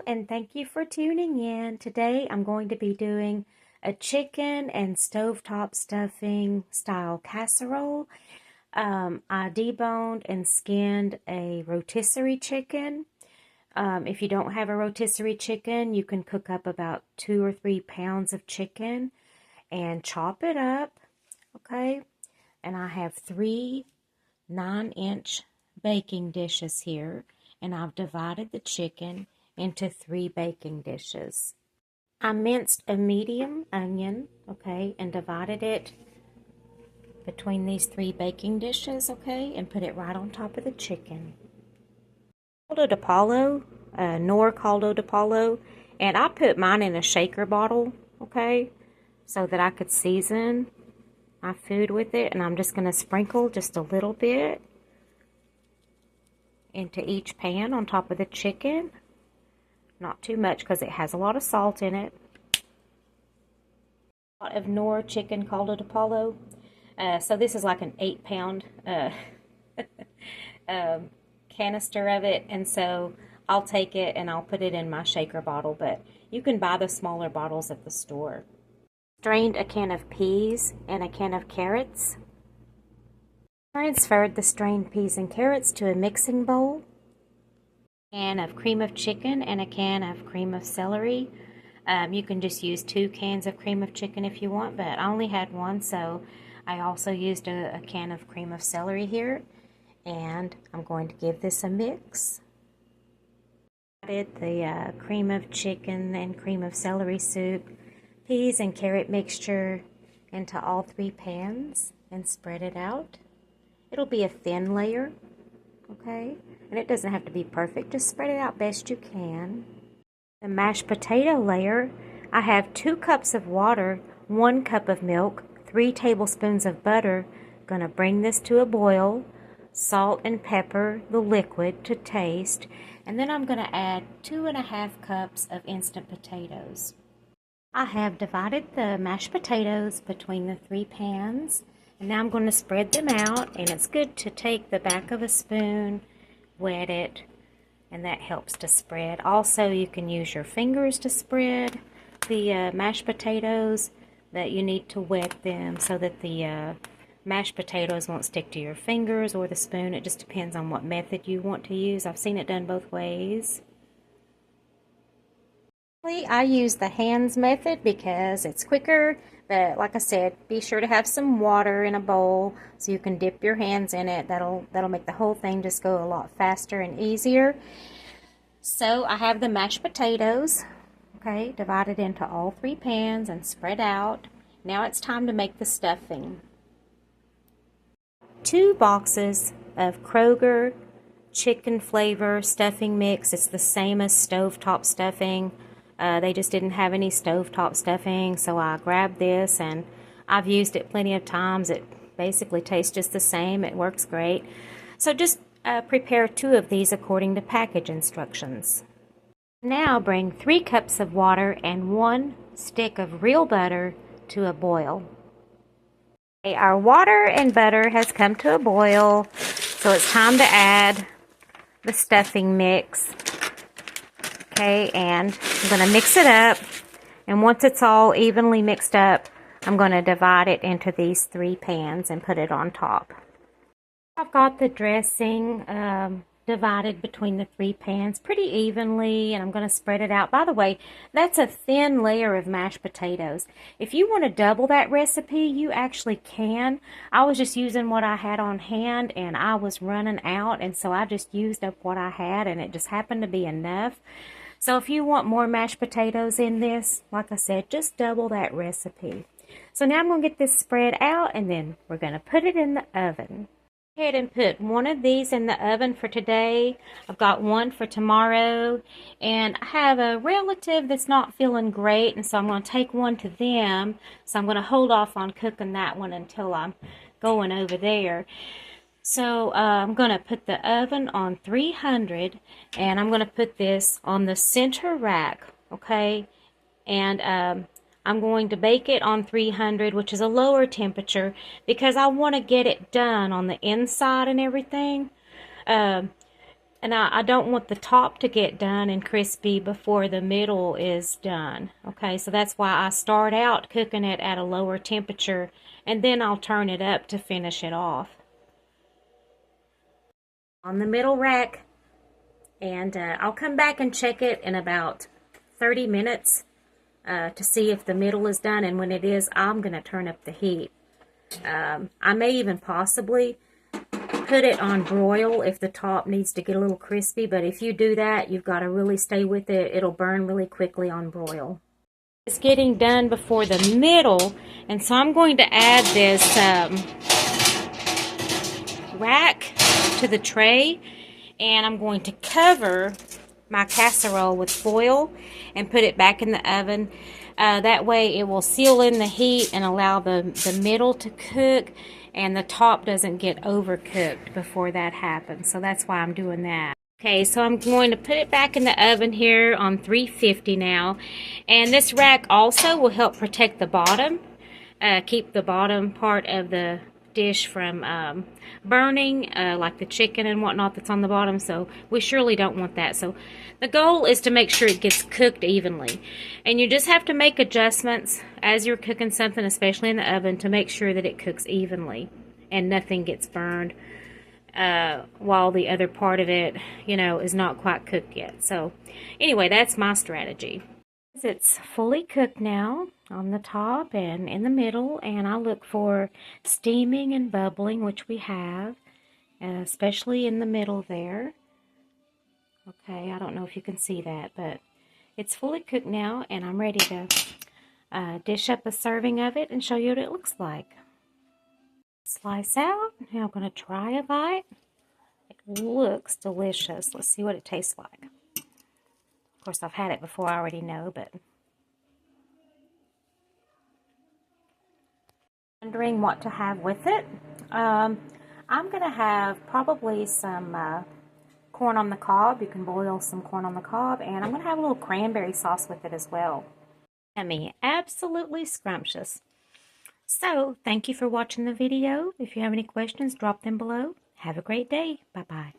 and thank you for tuning in. Today I'm going to be doing a chicken and stovetop stuffing style casserole. I deboned and skinned a rotisserie chicken. If you don't have a rotisserie chicken, you can cook up about 2 or 3 pounds of chicken and chop it up, okay? And I have 3 9-inch baking dishes here, and I've divided the chicken into 3 baking dishes. I minced a medium onion, okay, and divided it between these 3 baking dishes, okay, and put it right on top of the chicken. Caldo de palo, nor caldo de palo, and I put mine in a shaker bottle, okay, so that I could season my food with it, and I'm just going to sprinkle just a little bit into each pan on top of the chicken. Not too much because it has a lot of salt in it. A lot of Knorr chicken caldo de palo. So this is like an 8-pound canister of it, and so I'll take it and I'll put it in my shaker bottle, but you can buy the smaller bottles at the store. Strained a can of peas and a can of carrots. Transferred the strained peas and carrots to a mixing bowl. A can of cream of chicken and a can of cream of celery. You can just use 2 cans of cream of chicken if you want, but I only had 1, so I also used a can of cream of celery here. And I'm going to give this a mix. Added the cream of chicken and cream of celery soup, peas and carrot mixture into all 3 pans and spread it out. It'll be a thin layer, okay? And it doesn't have to be perfect. Just spread it out best you can. The mashed potato layer, I have 2 cups of water, 1 cup of milk, 3 tablespoons of butter. Gonna bring this to a boil. Salt and pepper, the liquid to taste. And then I'm gonna add 2½ cups of instant potatoes. I have divided the mashed potatoes between the 3 pans. And now I'm going to spread them out, and it's good to take the back of a spoon, wet it, and that helps to spread. Also, you can use your fingers to spread the mashed potatoes, but you need to wet them so that the mashed potatoes won't stick to your fingers or the spoon. It just depends on what method you want to use. I've seen it done both ways. I use the hands method because it's quicker, but like I said, be sure to have some water in a bowl so you can dip your hands in it. That'll make the whole thing just go a lot faster and easier. So I have the mashed potatoes, okay, divided into all 3 pans and spread out. Now it's time to make the stuffing. 2 boxes of Kroger chicken flavor stuffing mix. It's the same as stovetop stuffing. They just didn't have any stovetop stuffing, so I grabbed this, and I've used it plenty of times. It basically tastes just the same. It works great. So just prepare 2 of these according to package instructions. Now bring 3 cups of water and 1 stick of real butter to a boil. Okay, our water and butter has come to a boil, so it's time to add the stuffing mix. Okay, and I'm going to mix it up, and once it's all evenly mixed up, I'm going to divide it into these 3 pans and put it on top. I've got the dressing divided between the 3 pans pretty evenly, and I'm going to spread it out. By the way, that's a thin layer of mashed potatoes. If you want to double that recipe, you actually can. I was just using what I had on hand, and I was running out, and so I just used up what I had, and it just happened to be enough. So if you want more mashed potatoes in this, like I said, just double that recipe. So now I'm going to get this spread out, and then we're going to put it in the oven. Go ahead and put 1 of these in the oven for today. I've got 1 for tomorrow, and I have a relative that's not feeling great, and so I'm going to take 1 to them. So I'm going to hold off on cooking that one until I'm going over there. So I'm going to put the oven on 300, and I'm going to put this on the center rack, okay? And I'm going to bake it on 300, which is a lower temperature, because I want to get it done on the inside and everything. And I don't want the top to get done and crispy before the middle is done. Okay, so that's why I start out cooking it at a lower temperature, and then I'll turn it up to finish it off. On the middle rack, and I'll come back and check it in about 30 minutes to see if the middle is done, and when it is, I'm going to turn up the heat. I may even possibly put it on broil if the top needs to get a little crispy, but if you do that, you've got to really stay with it. It'll burn really quickly on broil. It's getting done before the middle, and so I'm going to add this rack to the tray, and I'm going to cover my casserole with foil and put it back in the oven. That way it will seal in the heat and allow the middle to cook, and the top doesn't get overcooked before that happens. So that's why I'm doing that. Okay, so I'm going to put it back in the oven here on 350 now. And this rack also will help protect the bottom, keep the bottom part of the dish from burning, like the chicken and whatnot that's on the bottom. So we surely don't want that. So the goal is to make sure it gets cooked evenly. And you just have to make adjustments as you're cooking something, especially in the oven, to make sure that it cooks evenly and nothing gets burned while the other part of it, you know, is not quite cooked yet. So anyway, that's my strategy. It's fully cooked now on the top and in the middle, and I look for steaming and bubbling, which we have, especially in the middle there. Okay, I don't know if you can see that, but it's fully cooked now, and I'm ready to dish up a serving of it and show you what it looks like. Slice out. Now I'm going to try a bite. It looks delicious. Let's see what it tastes like. Of course, I've had it before, I already know, but wondering what to have with it. I'm going to have probably some corn on the cob. You can boil some corn on the cob, and I'm going to have a little cranberry sauce with it as well. Yummy, absolutely scrumptious. So, thank you for watching the video. If you have any questions, drop them below. Have a great day. Bye-bye.